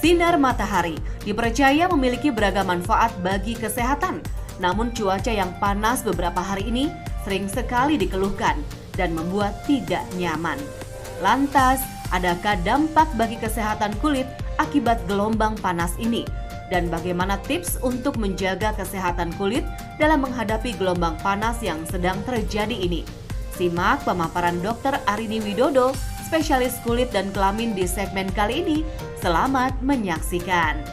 Sinar matahari dipercaya memiliki beragam manfaat bagi kesehatan. Namun cuaca yang panas beberapa hari ini sering sekali dikeluhkan dan membuat tidak nyaman. Lantas, adakah dampak bagi kesehatan kulit akibat gelombang panas ini? Dan bagaimana tips untuk menjaga kesehatan kulit dalam menghadapi gelombang panas yang sedang terjadi ini? Simak pemaparan Dr. Arini Widodo, spesialis kulit dan kelamin di segmen kali ini. Selamat menyaksikan.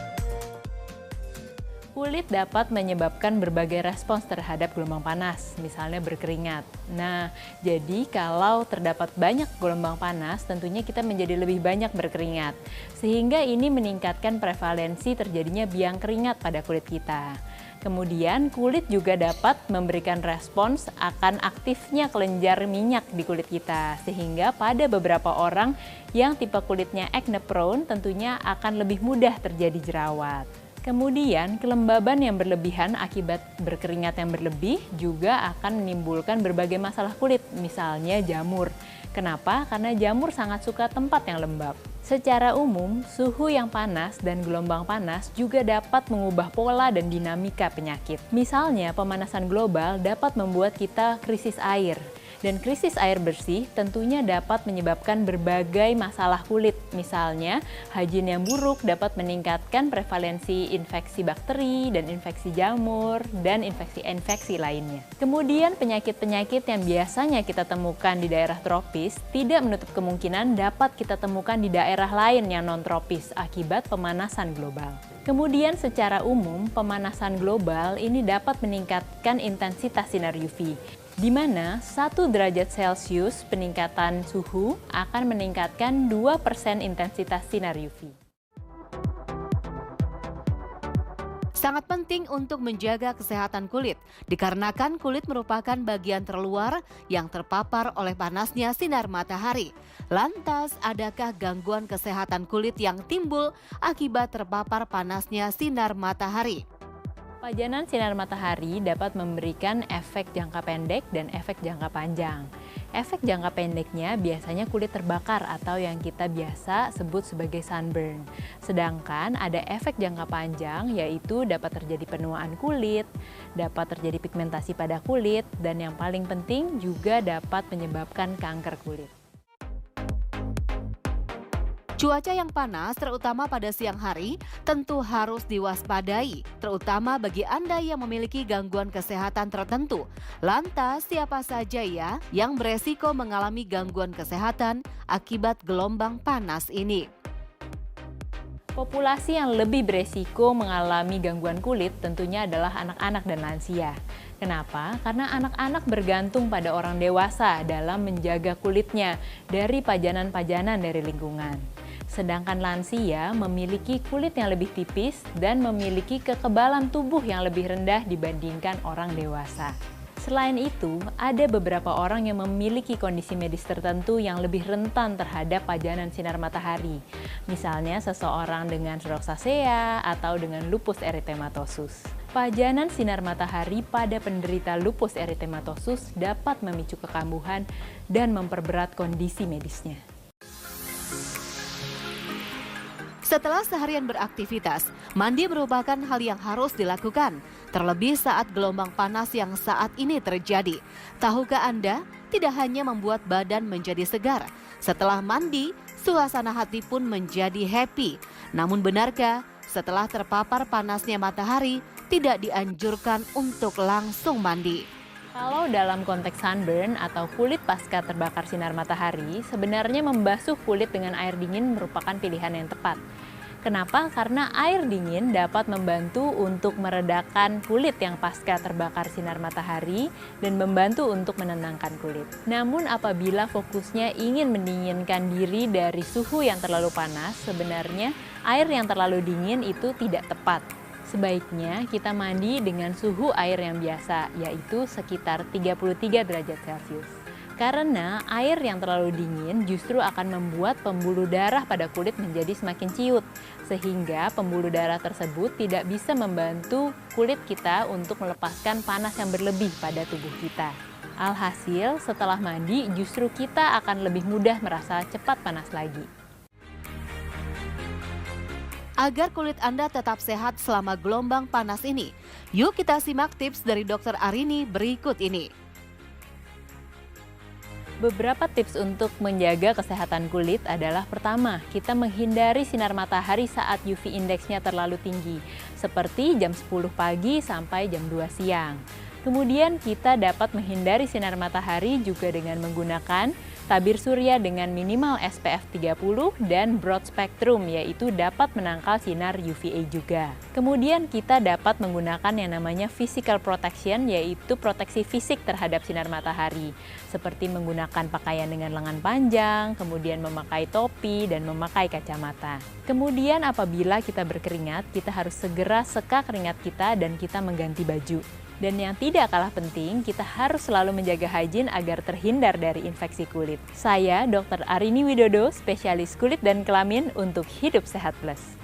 Kulit dapat menyebabkan berbagai respons terhadap gelombang panas, misalnya berkeringat. Nah, jadi kalau terdapat banyak gelombang panas, tentunya kita menjadi lebih banyak berkeringat. Sehingga ini meningkatkan prevalensi terjadinya biang keringat pada kulit kita. Kemudian kulit juga dapat memberikan respons akan aktifnya kelenjar minyak di kulit kita. Sehingga pada beberapa orang yang tipe kulitnya acne prone tentunya akan lebih mudah terjadi jerawat. Kemudian kelembaban yang berlebihan akibat berkeringat yang berlebih juga akan menimbulkan berbagai masalah kulit, misalnya jamur. Kenapa? Karena jamur sangat suka tempat yang lembab. Secara umum, suhu yang panas dan gelombang panas juga dapat mengubah pola dan dinamika penyakit. Misalnya, pemanasan global dapat membuat kita krisis air. Dan krisis air bersih tentunya dapat menyebabkan berbagai masalah kulit. Misalnya, higien yang buruk dapat meningkatkan prevalensi infeksi bakteri dan infeksi jamur dan infeksi lainnya. Kemudian penyakit-penyakit yang biasanya kita temukan di daerah tropis tidak menutup kemungkinan dapat kita temukan di daerah lain yang non-tropis akibat pemanasan global. Kemudian secara umum, pemanasan global ini dapat meningkatkan intensitas sinar UV, di mana 1 derajat Celcius peningkatan suhu akan meningkatkan 2% intensitas sinar UV. Sangat penting untuk menjaga kesehatan kulit, dikarenakan kulit merupakan bagian terluar yang terpapar oleh panasnya sinar matahari. Lantas, adakah gangguan kesehatan kulit yang timbul akibat terpapar panasnya sinar matahari? Pajanan sinar matahari dapat memberikan efek jangka pendek dan efek jangka panjang. Efek jangka pendeknya biasanya kulit terbakar atau yang kita biasa sebut sebagai sunburn. Sedangkan ada efek jangka panjang yaitu dapat terjadi penuaan kulit, dapat terjadi pigmentasi pada kulit, dan yang paling penting juga dapat menyebabkan kanker kulit. Cuaca yang panas, terutama pada siang hari, tentu harus diwaspadai, terutama bagi Anda yang memiliki gangguan kesehatan tertentu. Lantas, siapa saja ya yang beresiko mengalami gangguan kesehatan akibat gelombang panas ini? Populasi yang lebih beresiko mengalami gangguan kulit tentunya adalah anak-anak dan lansia. Kenapa? Karena anak-anak bergantung pada orang dewasa dalam menjaga kulitnya dari pajanan-pajanan dari lingkungan. Sedangkan lansia memiliki kulit yang lebih tipis dan memiliki kekebalan tubuh yang lebih rendah dibandingkan orang dewasa. Selain itu, ada beberapa orang yang memiliki kondisi medis tertentu yang lebih rentan terhadap pajanan sinar matahari. Misalnya seseorang dengan rosacea atau dengan lupus erythematosus. Pajanan sinar matahari pada penderita lupus erythematosus dapat memicu kekambuhan dan memperberat kondisi medisnya. Setelah seharian beraktivitas, mandi merupakan hal yang harus dilakukan, terlebih saat gelombang panas yang saat ini terjadi. Tahukah Anda, tidak hanya membuat badan menjadi segar, setelah mandi, suasana hati pun menjadi happy. Namun benarkah, setelah terpapar panasnya matahari, tidak dianjurkan untuk langsung mandi? Kalau dalam konteks sunburn atau kulit pasca terbakar sinar matahari, sebenarnya membasuh kulit dengan air dingin merupakan pilihan yang tepat. Kenapa? Karena air dingin dapat membantu untuk meredakan kulit yang pasca terbakar sinar matahari dan membantu untuk menenangkan kulit. Namun apabila fokusnya ingin mendinginkan diri dari suhu yang terlalu panas, sebenarnya air yang terlalu dingin itu tidak tepat. Sebaiknya kita mandi dengan suhu air yang biasa, yaitu sekitar 33 derajat Celcius. Karena air yang terlalu dingin justru akan membuat pembuluh darah pada kulit menjadi semakin ciut, sehingga pembuluh darah tersebut tidak bisa membantu kulit kita untuk melepaskan panas yang berlebih pada tubuh kita. Alhasil, setelah mandi justru kita akan lebih mudah merasa cepat panas lagi. agar kulit Anda tetap sehat selama gelombang panas ini? Yuk kita simak tips dari Dr. Arini berikut ini. Beberapa tips untuk menjaga kesehatan kulit adalah pertama, kita menghindari sinar matahari saat UV indeksnya terlalu tinggi, seperti jam 10 pagi sampai jam 2 siang. Kemudian kita dapat menghindari sinar matahari juga dengan menggunakan tabir surya dengan minimal SPF 30 dan broad spectrum, yaitu dapat menangkal sinar UVA juga. Kemudian kita dapat menggunakan yang namanya physical protection, yaitu proteksi fisik terhadap sinar matahari, seperti menggunakan pakaian dengan lengan panjang, kemudian memakai topi dan memakai kacamata. Kemudian apabila kita berkeringat, kita harus segera seka keringat kita dan kita mengganti baju. Dan yang tidak kalah penting, kita harus selalu menjaga hygiene agar terhindar dari infeksi kulit. Saya Dr. Arini Widodo, spesialis kulit dan kelamin untuk Hidup Sehat Plus.